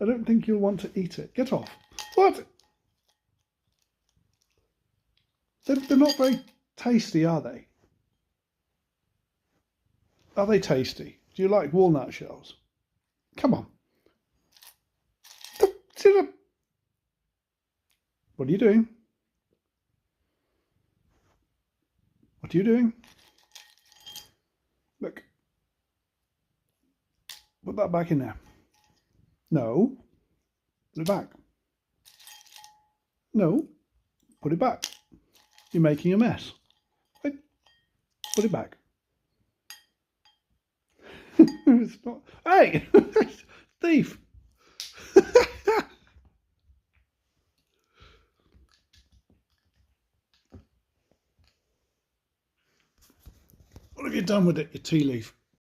I don't think you'll want to eat it. Get off. What? They're not very tasty, are they? Are they tasty? Do you like walnut shells? Come on. What are you doing? What are you doing? Look. Put that back in there. No. Put it back. No. Put it back. You're making a mess. Put it back. It's not. Hey! Thief! What have you done with it, you tea leaf?